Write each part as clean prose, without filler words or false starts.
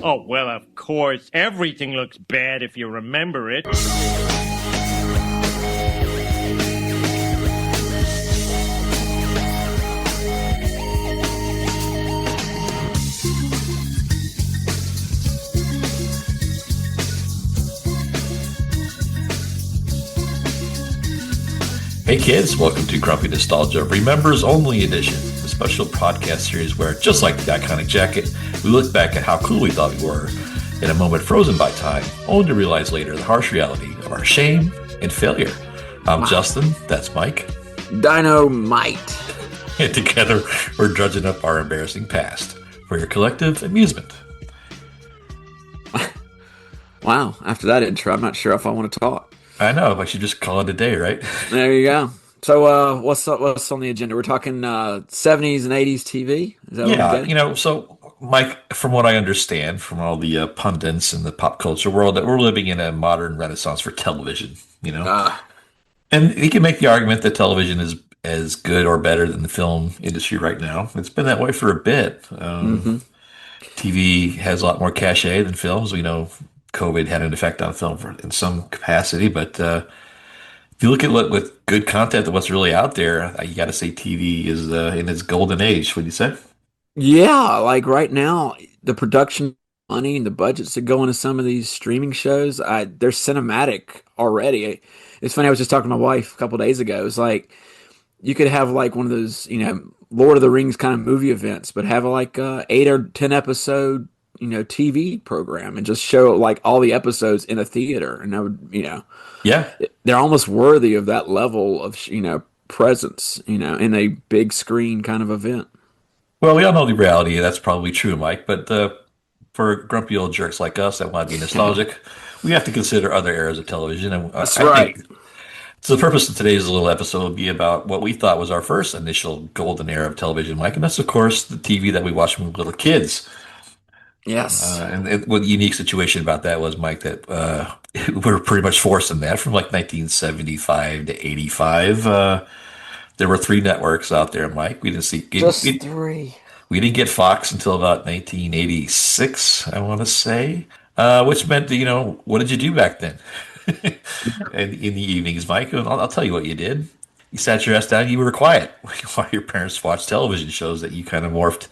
Oh, well, of course. Everything looks bad if you remember it. Hey kids, welcome to Grumpy Nostalgia ReMembers Only Edition, the special podcast series where, just like the iconic jacket, we look back at how cool we thought we were in a moment frozen by time, only to realize later the harsh reality of our shame and failure. I'm Justin, that's Mike. Dynamite. And together, we're drudging up our embarrassing past for your collective amusement. Wow, after that intro, I'm not sure if I want to talk. I know, I should just call it a day, right? There you go. So, what's on the agenda? We're talking 70s and 80s TV? Is that what we're getting? So Mike, from what I understand from all the pundits in the pop culture world, that we're living in a modern renaissance for television, And you can make the argument that television is as good or better than the film industry right now. It's been that way for a bit. TV has a lot more cachet than films. We know COVID had an effect on film in some capacity, but if you look at what with good content and what's really out there, you got to say TV is in its golden age. What do you say? Yeah, like right now, the production money and the budgets that go into some of these streaming shows, they're cinematic already. It's funny, I was just talking to my wife a couple of days ago. It's like you could have like one of those, Lord of the Rings kind of movie events, but have like a 8 or 10 episode TV program and just show like all the episodes in a theater. And that would, Yeah. they're almost worthy of that level of, presence, in a big screen kind of event. Well, we all know the reality. That's probably true, Mike. But for grumpy old jerks like us that want to be nostalgic, we have to consider other eras of television. And That's right. So the purpose of today's little episode will be about what we thought was our first initial golden era of television, Mike. And that's, of course, the TV that we watched when we were little kids. Yes. What the unique situation about that was, Mike, that we were pretty much forced in that from like 1975 to 85. There were 3 networks out there, Mike. We didn't see Just 3. we didn't get Fox until about 1986, I want to say, which meant that, what did you do back then? In the evenings, Mike? I'll tell you what you did. You sat your ass down. You were quiet while your parents watched television shows that you kind of morphed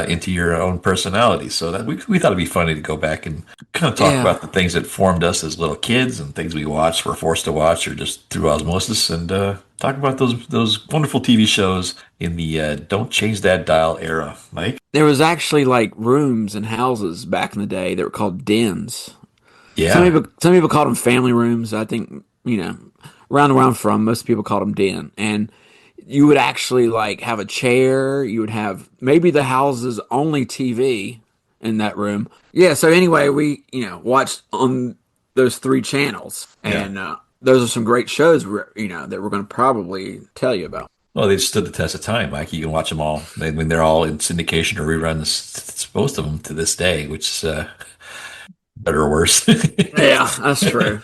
into your own personality. So that we thought it'd be funny to go back and kind of talk about the things that formed us as little kids and things we watched, were forced to watch, or just through osmosis, and talk about those wonderful TV shows in the "Don't Change That Dial" era, Mike. There was actually like rooms and houses back in the day that were called dens. Yeah. Some people called them family rooms. I think, around where I'm from, most people called them den. And you would actually like have a chair. You would have maybe the house's only TV in that room. Yeah. So anyway, we, watched on those 3 channels, and those are some great shows, that we're going to probably tell you about. Well, they stood the test of time, Mike. You can watch them all. When they're all in syndication or reruns, most of them to this day, which is better or worse. Yeah, that's true.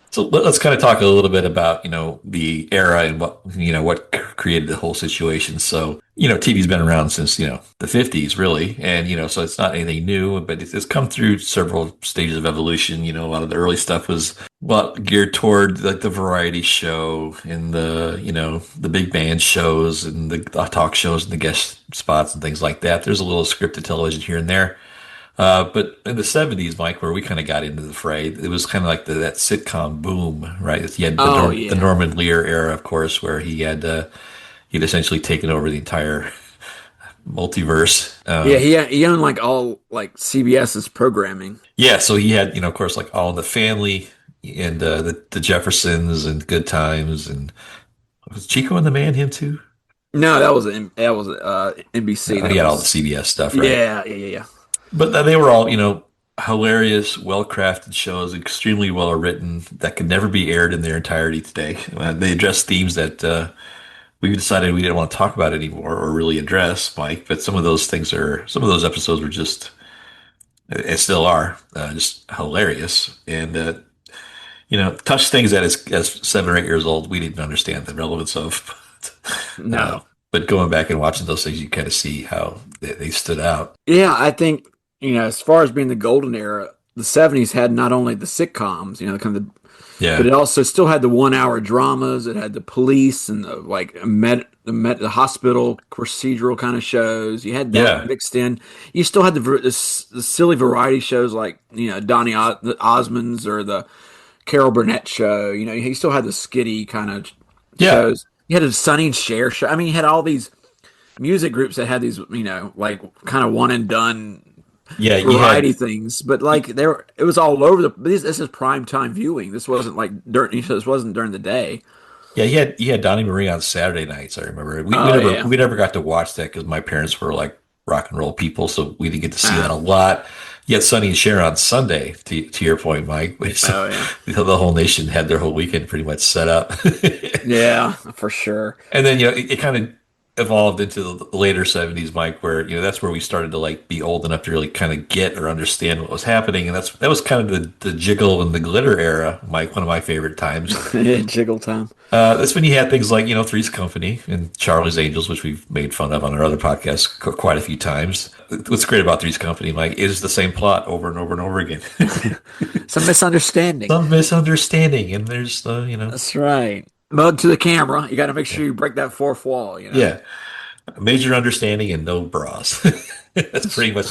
So let's kind of talk a little bit about, the era and what created the whole situation. So, TV's been around since, the 50s, really. And, so it's not anything new, but it's come through several stages of evolution. A lot of the early stuff was geared toward like the variety show and the big band shows and the talk shows and the guest spots and things like that. There's a little scripted television here and there. But in the 70s, Mike, where we kind of got into the fray, it was kind of like that sitcom boom, right? You had the Norman Lear era, of course, where he'd essentially taken over the entire multiverse. He owned like all like CBS's programming. Yeah, so he had, of course, like All in the Family and the Jeffersons and Good Times, and was Chico and the Man him too? No, that was NBC. He had all the CBS stuff, right? Yeah. But they were all, hilarious, well-crafted shows, extremely well-written, that could never be aired in their entirety today. They addressed themes that we decided we didn't want to talk about anymore or really address, Mike. But some of those episodes were just, and still are, just hilarious. And, touch things that as 7 or 8 years old, we didn't understand the relevance of. No. But going back and watching those things, you kind of see how they stood out. Yeah, I think as far as being the golden era, the '70s had not only the sitcoms, kind of but Yeah. it also still had the 1 hour dramas. It had the police and the like the hospital procedural kind of shows. You had that Yeah. mixed in. You still had the silly variety shows like Donny the Osmonds or the Carol Burnett show. You still had the skitty kind of Yeah. shows. You had a Sonny and Cher show. I mean, you had all these music groups that had these like kind of one and done Yeah. You had, variety things, but like it was all over this is prime time viewing. This wasn't like this wasn't during the day. yeah, you had Donnie Marie on Saturday nights. I remember we Oh never yeah, we never got to watch that because my parents were like rock and roll people, so we didn't get to see that a ah, lot. Yet Sonny and Cher on Sunday, to your point, Mike. So oh yeah, the whole nation had their whole weekend pretty much set up. yeah, for sure. And then it kind of evolved into the later '70s, Mike, where that's where we started to like be old enough to really kind of get or understand what was happening, and that was kind of the jiggle and the glitter era, Mike. One of my favorite times. Jiggle time. That's when you had things like Three's Company and Charlie's Angels, which we've made fun of on our other podcast quite a few times. What's great about Three's Company, Mike, is the same plot over and over and over again. Some misunderstanding. Some misunderstanding, and there's That's right. Mug to the camera. You got to make sure you break that fourth wall. yeah. Major understanding and no bras. That's pretty much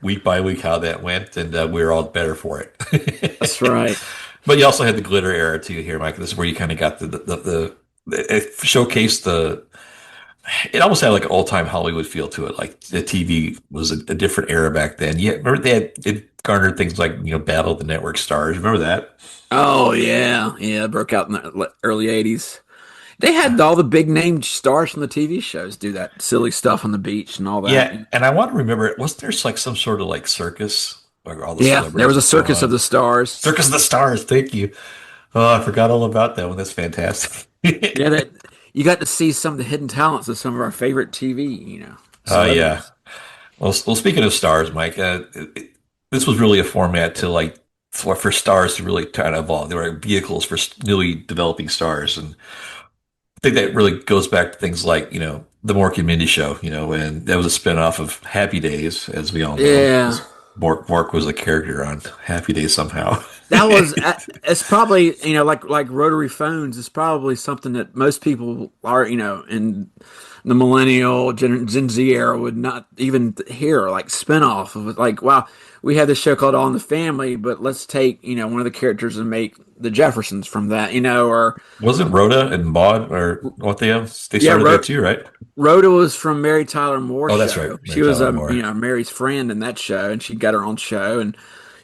week by week how that went, and we're all better for it. That's right. But you also had the glitter era too here, Mike. This is where you kind of got it showcased it almost had like an old time Hollywood feel to it. Like the TV was a different era back then. Yeah, remember it garnered things like Battle of the Network Stars. Remember that? Oh yeah, yeah. It broke out in the early '80s. They had all the big name stars from the TV shows do that silly stuff on the beach and all that. Yeah, and I want to remember it. Wasn't there like some sort of like circus where all the Yeah, there was celebrities a would go Circus of on? the Stars. Circus of the Stars. Thank you. Oh, I forgot all about that one. That's fantastic. Yeah, that you got to see some of the hidden talents of some of our favorite TV, Oh celebrities. yeah. Well, speaking of stars, Mike, this was really a format to like for stars to really kind of evolve. There were vehicles for newly developing stars, and I think that really goes back to things like the Mork and Mindy show, and that was a spinoff of Happy Days, as we all know. Yeah, 'Cause Mork was a character on Happy Days somehow. that was. It's probably like rotary phones. It's probably something that most people are in the millennial Gen Z era would not even hear like spinoff of it. Like, wow, we had this show called All in the Family, but let's take one of the characters and make the Jeffersons from that, or Wasn't Rhoda and Maud or what they yeah, started that too, right? Rhoda was from Mary Tyler Moore's Oh, that's show. right. She Mary was Tyler Moore. Mary's friend in that show, and she got her own show. And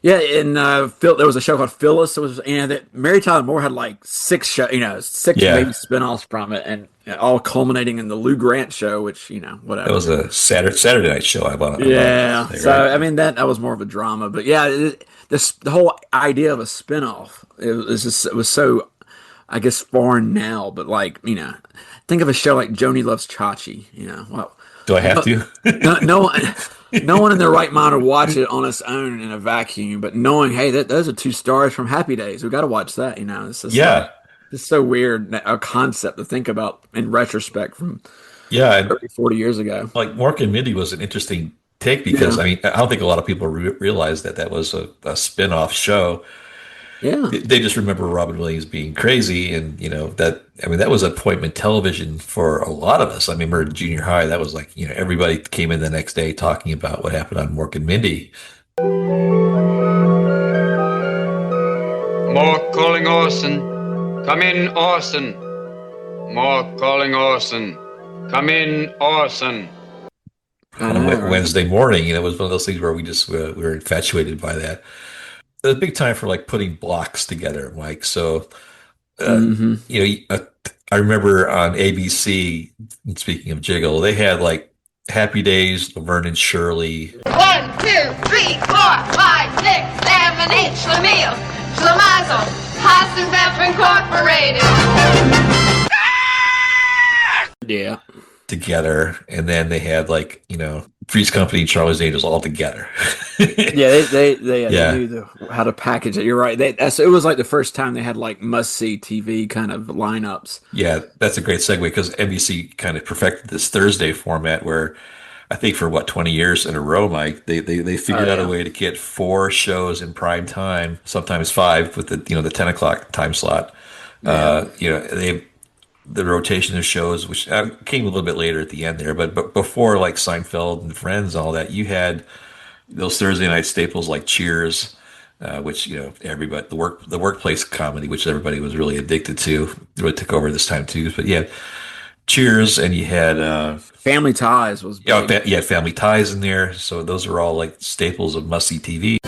yeah, and Phil, there was a show called Phyllis. It was that Mary Tyler Moore had like six show, six Yeah. maybe spinoffs from it, and all culminating in the Lou Grant show, which That whatever. was a Saturday night show. Yeah, Say, so right? I mean that was more of a drama, but yeah, the whole idea of a spinoff it was so I guess foreign now, but like think of a show like Joni Loves Chachi, well. Do I have to? No one, no one in their right mind would watch it on its own in a vacuum. But knowing, hey, those are two stars from Happy Days, we got to watch that. It's just Yeah. it's so weird a concept to think about in retrospect from Yeah. And 30, 40 years ago. like Mork and Mindy was an interesting take because Yeah, I mean, I don't think a lot of people realize that was a spin-off show. yeah, They just remember Robin Williams being crazy. And, that was appointment television for a lot of us. I remember in junior high, that was like, everybody came in the next day talking about what happened on Mork and Mindy. More calling Orson. Come in, Orson. More calling Orson. Come in, Orson. I On a know, right? Wednesday morning, it was one of those things where we were infatuated by that. It was a big time for like putting blocks together, Mike. So, uh, Hmm. I remember on ABC, speaking of Jiggle, they had like Happy Days, Laverne and Shirley. 1, 2, 3, 4, 5, 6, 7, 8, Schlemiel, Schlemazel, Haas and Pfeffer Incorporated. Yeah, Together, and then they had like Three's Company and Charlie's Angels all together. yeah, they Yeah, knew how to package it. You're right. It was like the first time they had like must see TV kind of lineups. yeah, that's a great segue because NBC kind of perfected this Thursday format where I think for 20 years in a row, Mike, they figured out a yeah. way to get 4 shows in prime time, sometimes 5 with the 10 o'clock time slot. Yeah. The rotation of shows, which came a little bit later at the end there, but before like Seinfeld and Friends, and all that, you had those Thursday night staples like Cheers, which everybody the workplace comedy, which everybody was really addicted to, really took over this time too. But yeah, Cheers, and you had Family Ties was big. you had Family Ties in there, so those are all like staples of must see TV.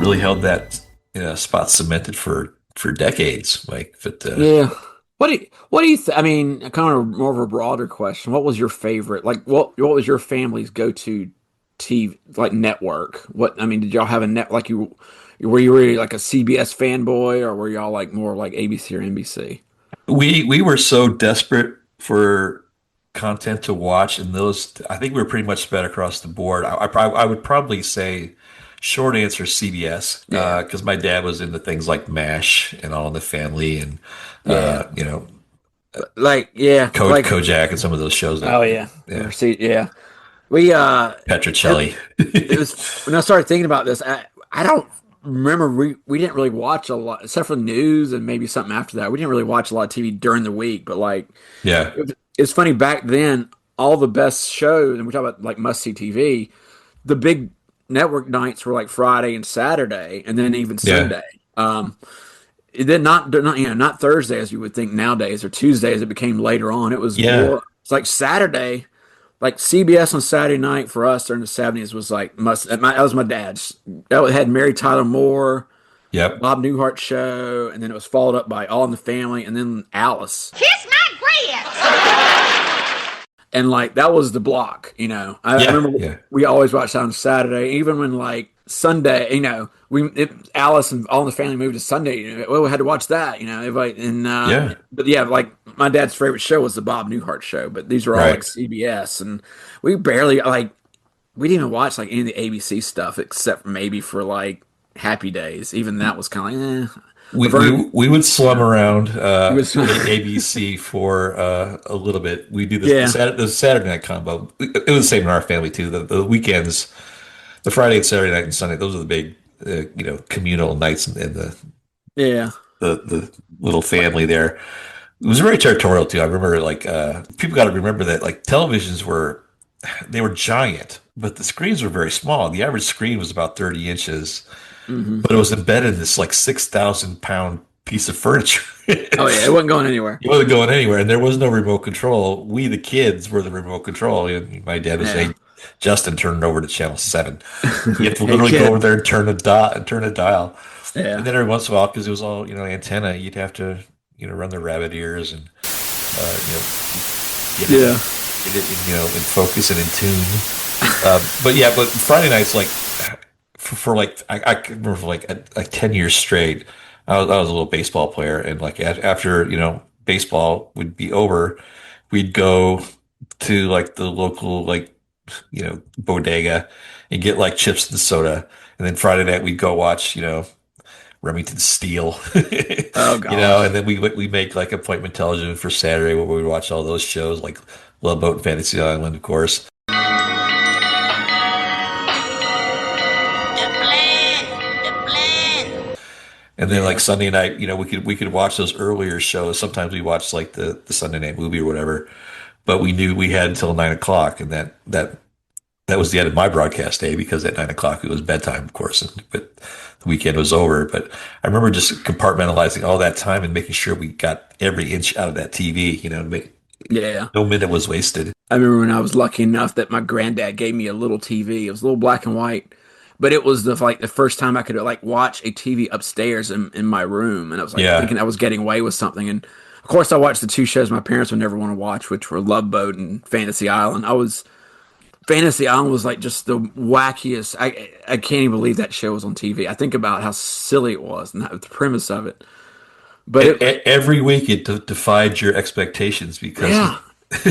Really held that spot cemented for decades, Mike. But Yeah. What do you I mean, kind of more of a broader question. What was your favorite? Like what was your family's go-to TV like network? What I mean, did y'all have a net like were you really like a CBS fanboy or were y'all like more like ABC or NBC? we were so desperate for content to watch, and those I think we were pretty much spread across the board. I would probably say short answer CBS, Yeah. because my dad was into things like MASH and All in the Family, and Yeah. you know, Like yeah, like Kojak and some of those shows that oh yeah. yeah, See, yeah. We Petrocelli. it was when I started thinking about this. I don't remember we didn't really watch a lot except for news and maybe something after that. We didn't really watch a lot of TV during the week, but like Yeah, it's funny back then. All the best shows, and we talk about like must see TV. The big network nights were like Friday and Saturday, and then even yeah, Sunday. Then not not Thursday as you would think nowadays or Tuesdays. It became later on. It was yeah, more. It's like Saturday. Like CBS on Saturday night for us during the 70s was like that was my dad's. That had Mary Tyler Moore, yep, Bob Newhart show, and then it was followed up by All in the Family, and then Alice. Kiss my grits! And like that was the block, I yeah, remember yeah, we always watched that on Saturday, even when like Sunday, Alice and All in the Family moved to Sunday. We had to watch that, everybody, and yeah, but yeah, like my dad's favorite show was the Bob Newhart show, but these were all right. like CBS, and we barely like we didn't even watch like any of the ABC stuff except maybe for like Happy Days. Even that was kind of like We would slum around It was ABC for a little bit. We do yeah, the Saturday night combo. It was the same in our family too. The weekends, the Friday and Saturday night and Sunday, those are the big communal nights in yeah, the little family there. It was very territorial too. I remember like people got to remember that like televisions they were giant, but the screens were very small. The average screen was about 30 inches. hmm But it was embedded in this like 6,000 pound piece of furniture. oh yeah, it wasn't going anywhere. It wasn't going anywhere, and there was no remote control. We, the kids, were the remote control. And my dad would Yeah, say, "Justin, turn it over to channel 7." You have to hey literally go kid, over there and turn a dial. And yeah, then every once in a while, because it was all antenna, you'd have to run the rabbit ears and get it yeah, in focus and in tune. But yeah, but Friday nights like. For like I can remember for like 10 years straight, I was a little baseball player, and like after baseball would be over, we'd go to like the local like bodega and get like chips and soda, and then Friday night we'd go watch Remington Steele, oh and gosh, then we make like appointment television for Saturday where we would watch all those shows like Love Boat and Fantasy Island, of course. And then like Sunday night, we could watch those earlier shows. Sometimes we watched like the Sunday night movie or whatever, but we knew we had until 9 o'clock, and that was the end of my broadcast day because at 9 o'clock it was bedtime, of course, but the weekend was over. But I remember just compartmentalizing all that time and making sure we got every inch out of that TV. yeah. No minute was wasted. I remember when I was lucky enough that my granddad gave me a little TV. It was a little black and white, but it was the first time I could like watch a TV upstairs in my room, and I was like Yeah, thinking I was getting away with something. And of course, I watched the two shows my parents would never want to watch, which were Love Boat and Fantasy Island. Fantasy Island was like just the wackiest. I can't even believe that show was on TV. I think about how silly it was and the premise of it. But every week it defied your expectations because yeah,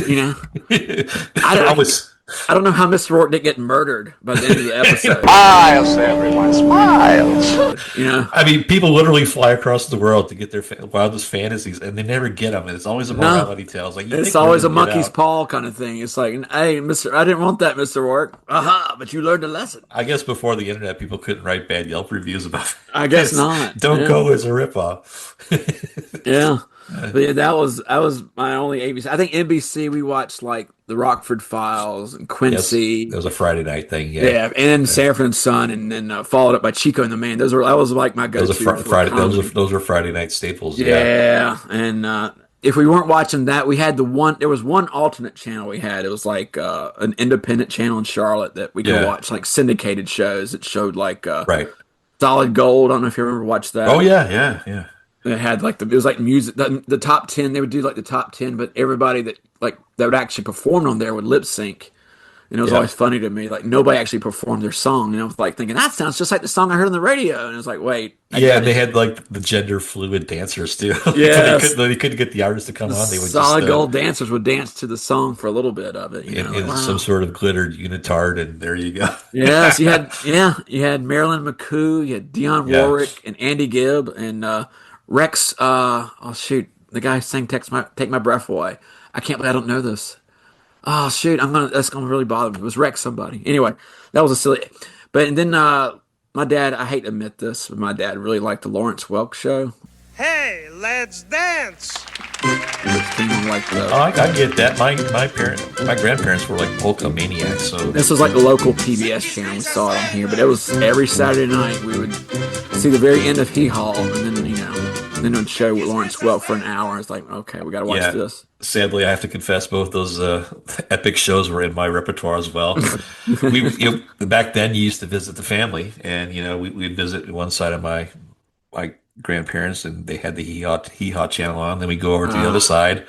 you know, I there don't. always I don't know how Mr. Rourke didn't get murdered by the end of the episode. Smiles, everyone, smiles. You know, I mean, people literally fly across the world to get their wildest fantasies, and they never get them. And it's always a morality tale. Like, it's always a monkey's paw kind of thing. It's like, hey, Mister, I didn't want that, Mr. Rourke. Aha! But you learned a lesson. I guess before the internet, people couldn't write bad Yelp reviews about it. I guess not. Don't go as a ripoff. Yeah. But yeah, that was my only ABC. I think NBC we watched like the Rockford Files and Quincy. Yes, it was a Friday night thing. Yeah, yeah, and then Sanford and Son, and then followed up by Chico and the Man. That was like my go-to. Friday. Those were Friday night staples. Yeah, and if we weren't watching that, we had there was one alternate channel we had. It was like an independent channel in Charlotte that we could watch like syndicated shows that showed like Solid Gold. I don't know if you remember watched that. Oh yeah. It had like it was like music, the top 10. They would do like the top 10, but everybody that would actually perform on there would lip sync, and it was always funny to me. Like nobody actually performed their song, and I was like thinking that sounds just like the song I heard on the radio, and it was like, wait, and they had like the gender fluid dancers too. Yeah, they couldn't get the artists to come on. They would Solid Gold dancers would dance to the song for a little bit of it, in some sort of glittered unitard, and there you go. Yes, you had Marilyn McCoo, you had Dionne Warwick, and Andy Gibb, and Rex, the guy who sang Take My Breath Away. I can't believe I don't know this. Oh shoot, that's gonna really bother me. It was Rex somebody. Anyway, that was a silly, and then my dad, I hate to admit this, but my dad really liked the Lawrence Welk show. Hey, let's dance. I get that. My grandparents were like polka maniacs. So this was like the local PBS channel. We saw it on here, but it was every Saturday night. We would see the very end of Hee Haw, and then it would show Lawrence Welk for an hour. It's like, okay, we got to watch this. Sadly, I have to confess, both those epic shows were in my repertoire as well. Back then, you used to visit the family, and we'd visit one side of my grandparents, and they had the Hee Haw channel on. Then we go over to the other side,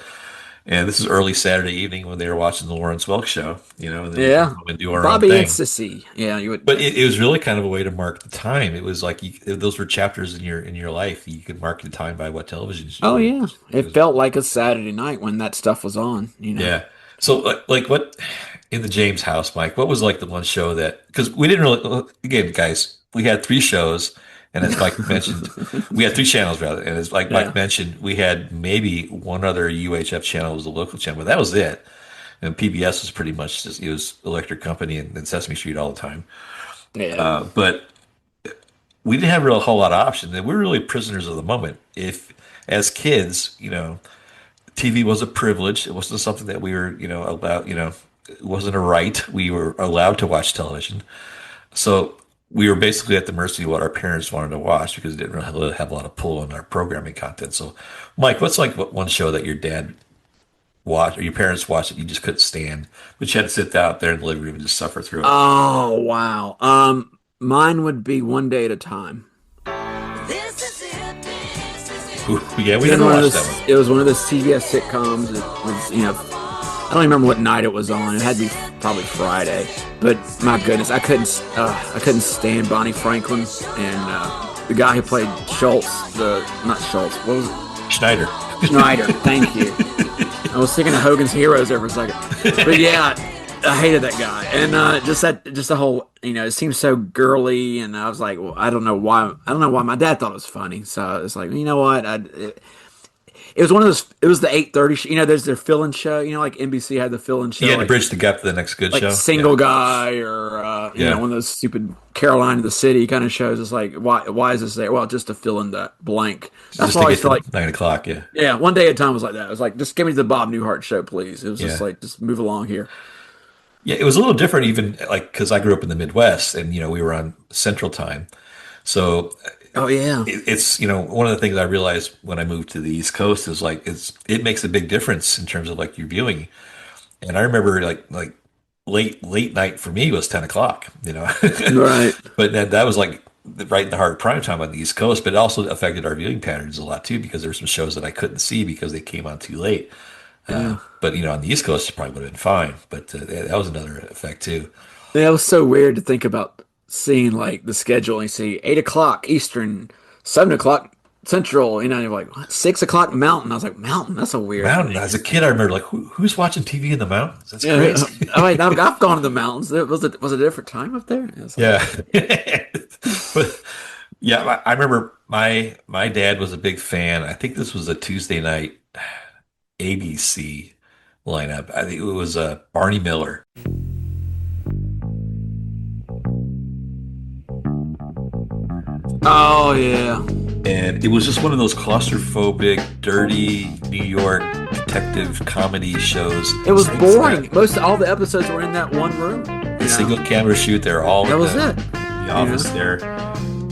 and this is early Saturday evening when they were watching the Lawrence Welk show. And then we'd do our Bobby own thing. and Sissy. Yeah, you would. But it was really kind of a way to mark the time. It was like those were chapters in your life. You could mark the time by what television show. Oh yeah, it felt like a Saturday night when that stuff was on. Yeah. So like what in the James house, Mike? What was like the one show that, because we didn't really, again, guys, we had 3 shows. And as Mike mentioned, we had 3 channels rather. And as Mike mentioned, we had maybe one other UHF channel, was the local channel, but that was it. And PBS was pretty much it was Electric Company and Sesame Street all the time. Yeah. But we didn't have a whole lot of options. And we were really prisoners of the moment. If, as kids, TV was a privilege. It wasn't something that we were, allowed, it wasn't a right. We were allowed to watch television. So we were basically at the mercy of what our parents wanted to watch, because it didn't really have a lot of pull on our programming content. So, Mike, what's like one show that your dad watched or your parents watched that you just couldn't stand, but you had to sit out there in the living room and just suffer through it? Oh, wow. Mine would be One Day at a Time. Ooh, yeah, we never watched that one. It was one of those CBS sitcoms. It was, I don't remember what night it was on. It had to be probably Friday. But my goodness, I couldn't stand Bonnie Franklin and the guy who played Schultz. Not Schultz. What was it? Schneider. Thank you. I was thinking of Hogan's Heroes there for a second. But yeah, I hated that guy, and just the whole, it seemed so girly, and I was like, well, I don't know why. My dad thought it was funny, so it's like, you know what, it was one of those. It was the 8:30. There's their fill-in show. Like NBC had the fill-in show. Yeah, to bridge the gap to the next good show. Single Guy, or one of those stupid Caroline of the City kind of shows. It's like, why is this there? Well, just to fill in that blank. That's why I feel like 9 o'clock. Yeah. Yeah, One Day at a Time was like that. It was like, just give me the Bob Newhart show, please. It was just like, just move along here. Yeah, it was a little different, even like because I grew up in the Midwest, and we were on Central Time, so. Oh yeah, it's one of the things I realized when I moved to the East Coast is like it makes a big difference in terms of like your viewing. And I remember like late night for me was 10 o'clock, Right. But then that was like right in the heart of prime time on the East Coast, but it also affected our viewing patterns a lot too, because there were some shows that I couldn't see because they came on too late. But on the East Coast it probably would have been fine, but that was another effect too. Yeah, it was so weird to think about seeing like the schedule and you see 8 o'clock Eastern, 7 o'clock Central, you're like, what? 6 o'clock Mountain. I was like, Mountain? That's a weird Mountain. name. As a kid, I remember like, who's watching TV in the mountains? That's Yeah. crazy. Oh, wait, I've gone to the mountains. Was it a different time up there? It's like, Yeah. But yeah, I remember my dad was a big fan. I think this was a Tuesday night ABC lineup. I think it was Barney Miller. oh yeah. And it was just one of those claustrophobic, dirty New York detective comedy shows. It was Same boring. set. Most all the episodes were in that one room. A single camera shoot. They're all That in was it. the office there.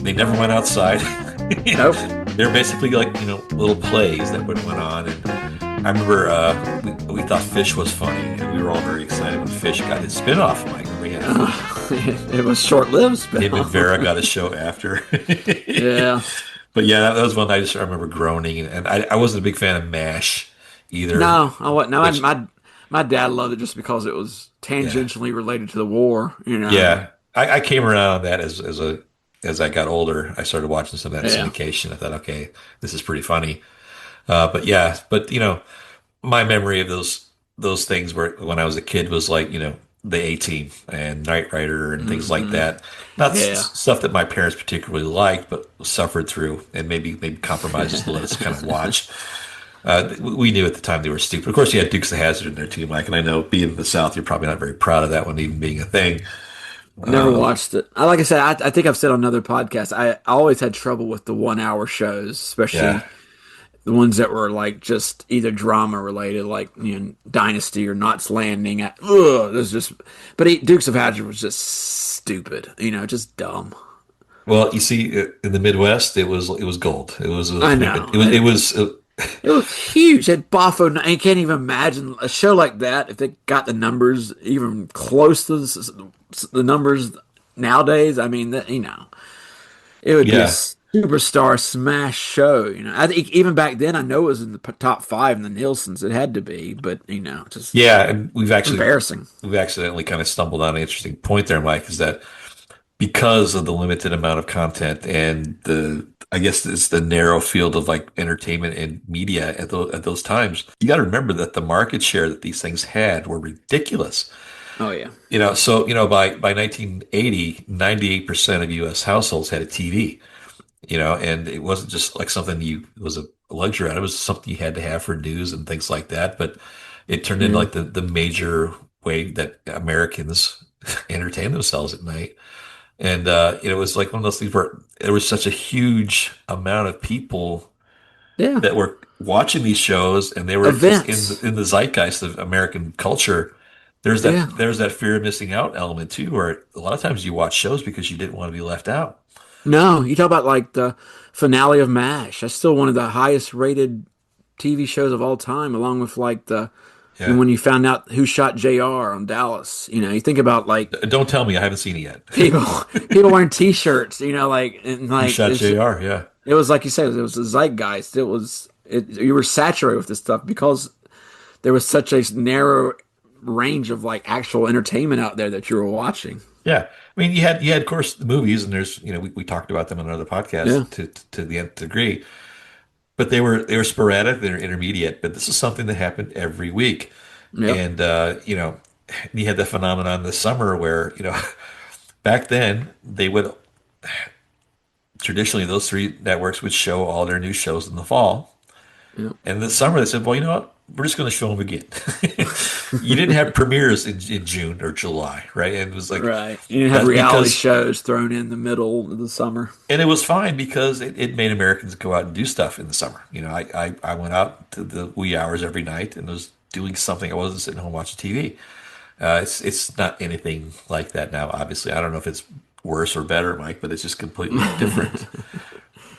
They never went outside. Nope. They're basically like, little plays that went on. And I remember we thought Fish was funny, and we were all very excited when Fish got his spinoff. Like, we had It was short-lived. him and Vera got a show after. Yeah. But yeah, that was one I just remember groaning. And I wasn't a big fan of MASH either. No, I wasn't. No, Which- my dad loved it just because it was tangentially related to the war. Yeah, I came around on that as I got older. I started watching some of that Yeah. syndication. I thought, okay, this is pretty funny. But my memory of those things were when I was a kid was like, the A-Team and Knight Rider and things like that. Not Yeah. stuff that my parents particularly liked, but suffered through and maybe compromises to let us kind of watch. We knew at the time they were stupid. Of course, you had Dukes of Hazzard in there too, Mike. And I know being in the South, you're probably not very proud of that one even being a thing. Never watched it. Like I said, I think I've said on another podcast, I always had trouble with the 1 hour shows, especially Yeah. the ones that were like just either drama related, like Dynasty or Knots Landing. There's just, but Dukes of Hazzard was just stupid, just dumb. Well, you see, in the Midwest, it was gold. It was. I know. It was. It was huge. It had Boffo. I can't even imagine a show like that if they got the numbers even close to the numbers nowadays. I mean, it would be a Yeah. superstar smash show. I think even back then, I know it was in the top 5 in the Nielsen's. It had to be, but just Yeah, and we've embarrassing. accidentally kind of stumbled on an interesting point there, Mike. Is that because of the limited amount of content and I guess it's the narrow field of like entertainment and media at those times. You got to remember that the market share that these things had were ridiculous. Oh yeah, By 1980, 98% of U.S. households had a TV. And it wasn't just like something it was a luxury. It was something you had to have for news and things like that. But it turned into like the major way that Americans entertain themselves at night. And it was like one of those things where there was such a huge amount of people yeah. that were watching these shows, and they were Events. just in the zeitgeist of American culture. There's that fear of missing out element too, where a lot of times you watch shows because you didn't want to be left out. No, you talk about like the finale of MASH. That's still one of the highest rated TV shows of all time, along with like Yeah. when you found out who shot JR on Dallas. You think about like Don't tell me I haven't seen it yet. people wearing T-shirts. And like Who shot it's- JR? Yeah. It was like you said, it was a zeitgeist. You were saturated with this stuff because there was such a narrow range of like actual entertainment out there that you were watching. Yeah. I mean, you had of course the movies, and there's we talked about them on another podcast Yeah. to the nth degree, but they were sporadic, they were intermediate. But this is something that happened every week, Yep. and you had the phenomenon this summer where back then they would traditionally those 3 networks would show all their new shows in the fall, Yep. and this summer they said, well, you know what? We're just going to show them again. You didn't have premieres in June or July, right? And it was like, Right. You didn't have that's reality because- shows thrown in the middle of the summer. And it was fine because it made Americans go out and do stuff in the summer. I went out to the wee hours every night and was doing something. I wasn't sitting home watching TV. It's not anything like that now. Obviously, I don't know if it's worse or better, Mike, but it's just completely different.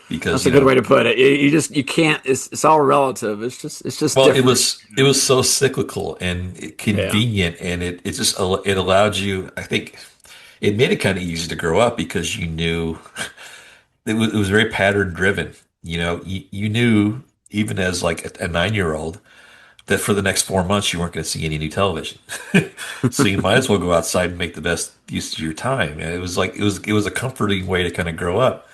Because That's a good way to put it. You can't. It's all relative. It's just. well, different. it was so cyclical and convenient, and it allowed you. I think it made it kind of easy to grow up because you knew it was very pattern driven. You knew even as like a 9-year-old that for the next 4 months you weren't going to see any new television, so you might as well go outside and make the best use of your time. And it was a comforting way to kind of grow up.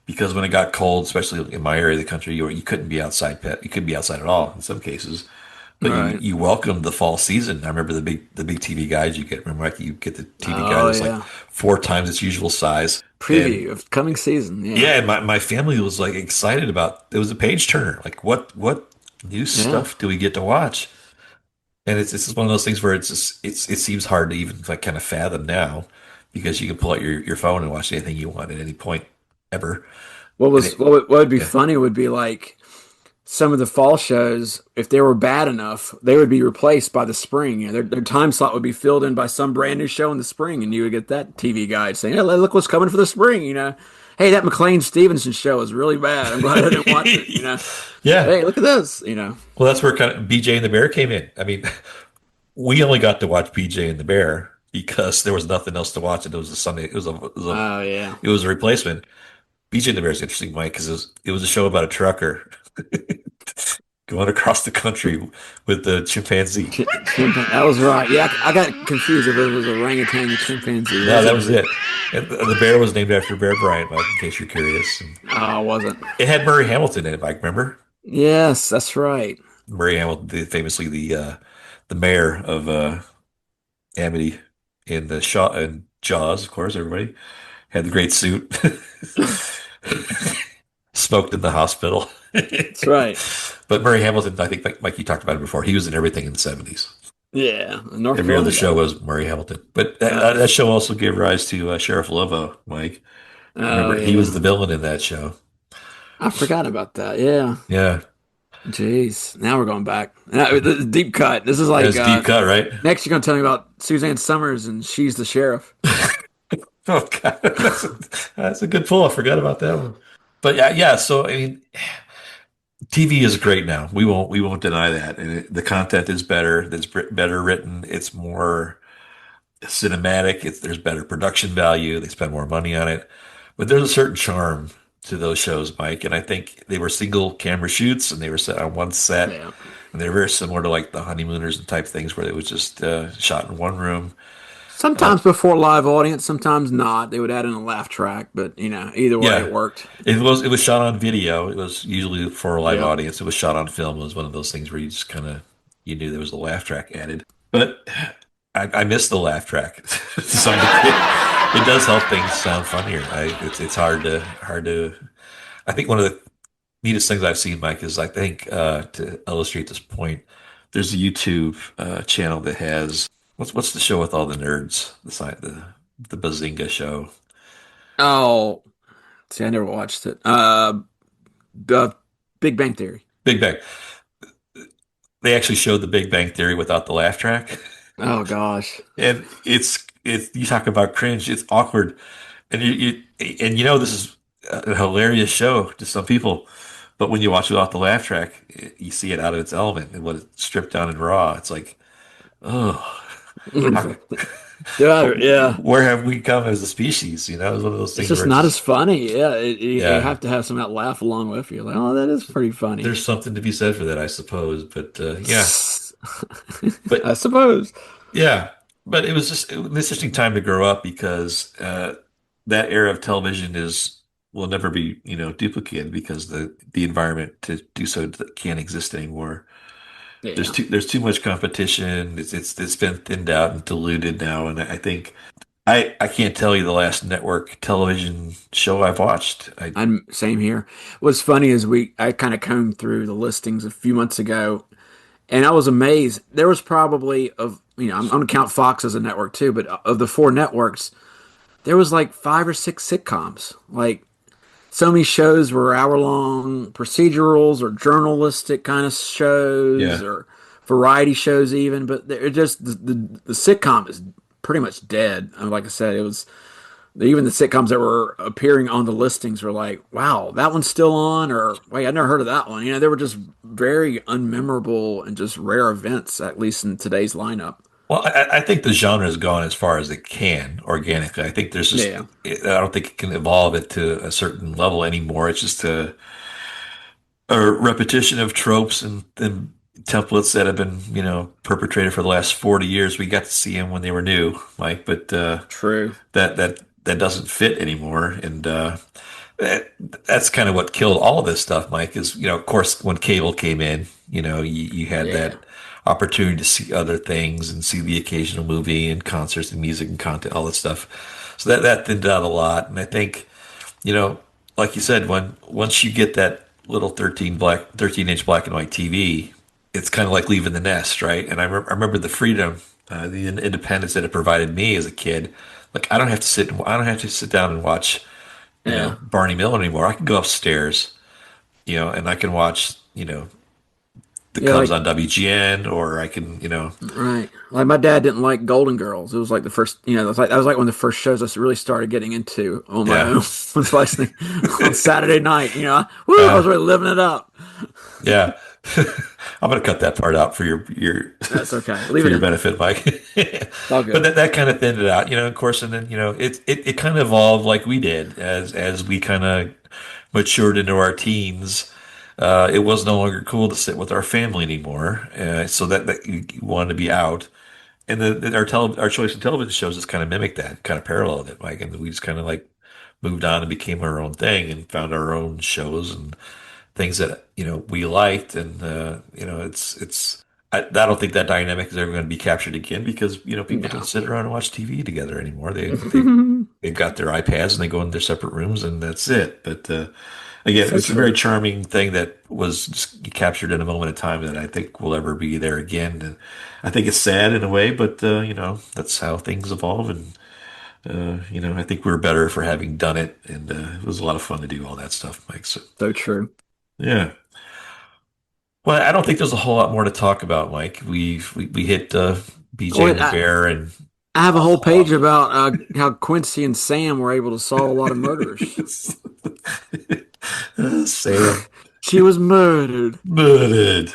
because when it got cold, especially in my area of the country, you couldn't be outside you couldn't be outside at all in some cases. But Right. you welcomed the fall season. I remember the big TV guides you get. Remember, like you get the TV guide Oh that's like yeah. 4 times its usual size. And Preview of coming season. Yeah. yeah, and my family was like excited about it was a page turner. Like what new Yeah. stuff do we get to watch? And it's just one of those things where it seems hard to even like kind of fathom now because you can pull out your phone and watch anything you want at any point ever. And What would be yeah. funny would be like some of the fall shows, if they were bad enough, they would be replaced by the spring. You know, their time slot would be filled in by some brand new show in the spring, and you would get that TV guide saying, "Hey, look what's coming for the spring." You know, hey, that McLean Stevenson show is really bad. I'm glad I didn't watch it. You know, Yeah. hey, look at this. You know, Well, that's where kind of BJ and the Bear came in. I mean, we only got to watch BJ and the Bear because there was nothing else to watch, and it was a Sunday. oh yeah, It was a replacement. BJ and the Bear is interesting, Mike, because it was a show about a trucker going across the country with the chimpanzee. that was right. Yeah, I got confused if it was orangutan or chimpanzee. No, that was it. And the bear was named after Bear Bryant, Mike, in case you're curious. And Oh, it wasn't. it had Murray Hamilton in it, Mike. Remember Yes, that's right. Murray Hamilton, famously the mayor of Amity in the Shaw and Jaws, of course. Everybody had the great suit. Smoked in the hospital. That's right. But Murray Hamilton, I think, Mike, you talked about it before. He was in everything in the 70s. Yeah, North Every other Carolina. show was Murray Hamilton. But that show also gave rise to Sheriff Lovo, Mike. Oh Remember, he yeah, was the villain in that show. I forgot about that. Yeah. Yeah. Jeez, now we're going back. The deep cut. This is That like was a deep cut, right? next. You're gonna tell me about Suzanne Summers and she's the sheriff. Oh, God. That's a good pull. I forgot about that one. But yeah. So, I mean, TV is great now. We won't deny that. And the content is better. It's better written. It's more cinematic. There's better production value. They spend more money on it. But there's a certain charm to those shows, Mike. And I think they were single camera shoots and they were set on one set. Yeah, And they're very similar to like the Honeymooners and type things where it was just shot in one room. sometimes before live audience, sometimes not. They would add in a laugh track, but either way, Yeah. it worked. It was shot on video. It was usually for a live Yeah. audience. It was shot on film. It was one of those things where you just kind of you knew there was a laugh track added. But I miss the laugh track to some degree. It does help things sound funnier. It's hard to. I think one of the neatest things I've seen, Mike, is I think to illustrate this point, there's a YouTube channel that has what's the show with all the nerds? The Bazinga show. Oh, see, I never watched it. The Big Bang Theory. Big Bang. They actually showed the Big Bang Theory without the laugh track, Oh gosh, and it's you talk about cringe. It's awkward, and this is a hilarious show to some people, but when you watch it without the laugh track, you see it out of its element and what it's stripped down and raw. It's like, oh, yeah. where have we come as a species? It's one of those It's things just where not as funny. Yeah, you Yeah. have to have some of that laugh along with you. Like, oh, that is pretty funny. there's something to be said for that, I suppose. But yeah, but I suppose. yeah, but it was an interesting time to grow up because that era of television will never be duplicated because the environment to do so can't exist anymore. Yeah. There's too much competition. It's been thinned out and diluted now, and I think I can't tell you the last network television show I've watched. I'm same here. What's funny is I kind of combed through the listings a few months ago, and I was amazed. There was probably I'm going to count Fox as a network too, but of the 4 networks, there was like 5 or 6 sitcoms. Like so many shows were hour-long procedurals or journalistic kind of shows Yeah. or variety shows even, but they're just the sitcom is pretty much dead. Like I said, it was even the sitcoms that were appearing on the listings were like, wow, that one's still on, or wait, I never heard of that one. They were just very unmemorable and just rare events, at least in today's lineup. Well, I think the genre has gone as far as it can organically. I think there's just, Yeah. I don't think it can evolve it to a certain level anymore. It's just a repetition of tropes and templates that have been, perpetrated for the last 40 years. We got to see them when they were new, Mike, but True. that doesn't fit anymore. And that's kind of what killed all of this stuff, Mike, is, of course, when cable came in, you had Yeah. that opportunity to see other things and see the occasional movie and concerts and music and content, all that stuff. So that thinned out a lot. And I think, you know, like you said, once you get that little 13-inch black and white TV, it's kind of like leaving the nest, right? And I remember the freedom, the independence that it provided me as a kid. Like I don't have to sit down and watch, Yeah. Barney Miller anymore. I can go upstairs, and I can watch, the Yeah, Cubs like on WGN, or I can, right. Like my dad didn't like Golden Girls. It was like the first, that was like one of the first shows I really started getting into on my yeah, own. Was listening on Saturday night. Woo! I uh, was really living it up. yeah. I'm gonna cut that part out for your That's okay. Leave for it your in. benefit, Mike. It's all But good. that kind of thinned it out, of course, and then it kind of evolved like we did as we kind of matured into our teens. It was no longer cool to sit with our family anymore, so that you wanted to be out. And our choice in television shows just kind of mimicked that, kind of paralleled it, Mike. And we just kind of like moved on and became our own thing and found our own shows and things that we liked. And I don't think that dynamic is ever going to be captured again because people don't No. sit around and watch TV together anymore. They've got their iPads and they go in their separate rooms and that's it. But again, So it's a very true. charming thing that was just captured in a moment of time that I think will ever be there again. And I think it's sad in a way, but that's how things evolve. And I think we're better for having done it. And it was a lot of fun to do all that stuff, Mike. So So true. yeah. Well, I don't think there's a whole lot more to talk about, Mike. We hit BJ Wait, and the Bear and I have a whole page about how Quincy and Sam were able to solve a lot of murders. Sam She was murdered. murdered.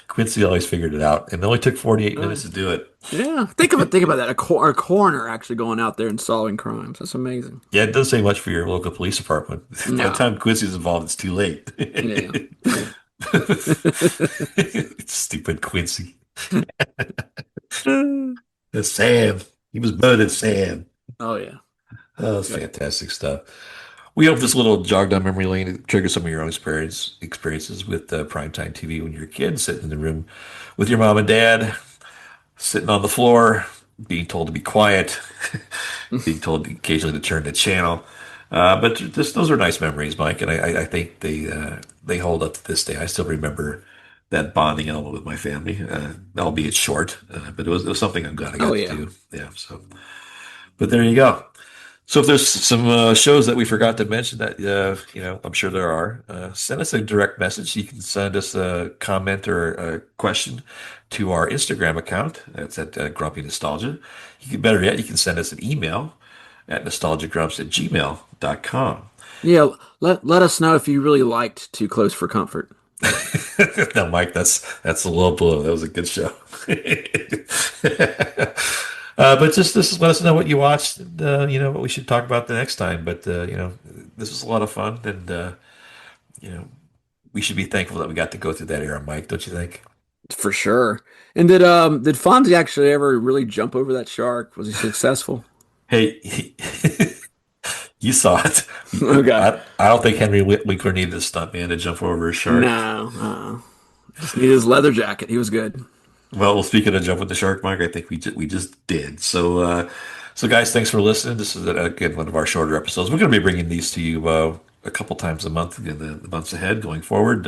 Quincy always figured it out, and it only took 48 Uh, minutes to do it. yeah, think of it. Think about that. A coroner actually going out there and solving crimes. That's amazing. Yeah, it doesn't say much for your local police department. By the No. time Quincy's involved, it's too late. Yeah. Stupid Quincy. Sam. He was murdered, Sam. Oh yeah. Oh, it's fantastic stuff. We hope this little jog down memory lane to trigger some of your own experiences with primetime TV when you're a kid, sitting in the room with your mom and dad, sitting on the floor, being told to be quiet, being told occasionally to turn the channel. But those are nice memories, Mike, and I think they hold up to this day. I still remember that bonding element with my family, albeit short, but it was something I'm glad I Oh got to yeah. do. Yeah, so. But there you go. So if there's some shows that we forgot to mention that, I'm sure there are, send us a direct message. You can send us a comment or a question to our Instagram account. That's at Grumpy Nostalgia. Better yet, you can send us an email at nostalgiagrumps@gmail.com. Yeah. Let us know if you really liked Too Close for Comfort. No, Mike, that's a low blow. That was a good show. But just let us know what you watched, and, what we should talk about the next time. But this was a lot of fun, and we should be thankful that we got to go through that era, Mike. Don't you think? For sure. And did Fonzie actually ever really jump over that shark? Was he successful? Hey, you saw it. Okay. I don't think Henry Winkler needed a stuntman to jump over a shark. No. Just need his leather jacket. He was good. Well, speaking of jump with the shark, Mike, I think we just did. So guys, thanks for listening. This is again one of our shorter episodes. We're going to be bringing these to you a couple times a month in the months ahead going forward.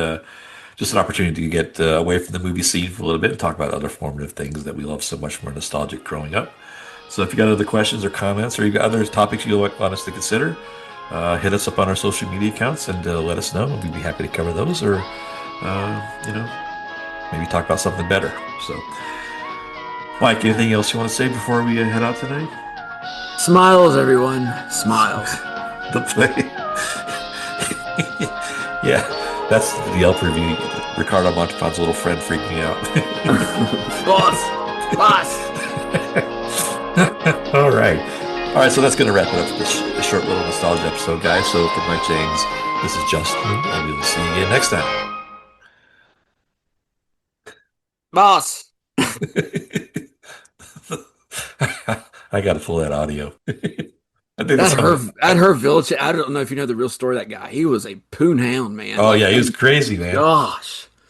Just an opportunity to get away from the movie scene for a little bit and talk about other formative things that we love so much more nostalgic growing up. So if you got other questions or comments, or you got other topics you want us to consider, hit us up on our social media accounts and let us know. We'd be happy to cover those, or maybe talk about something better. So, Mike, anything else you want to say before we head out tonight? Smiles, everyone. Smiles. The play. Yeah, that's the Yelp review. Ricardo Montalban's little friend freaked me out. Boss. All right. All right, so that's going to wrap it up for this short little nostalgia episode, guys. So for Mike James, this is Justin, and we will see you again next time. Boss. I got to pull that audio. think that's at her village. I don't know if you know the real story of that guy. He was a poon hound, man. Oh yeah, he was crazy, man. Gosh.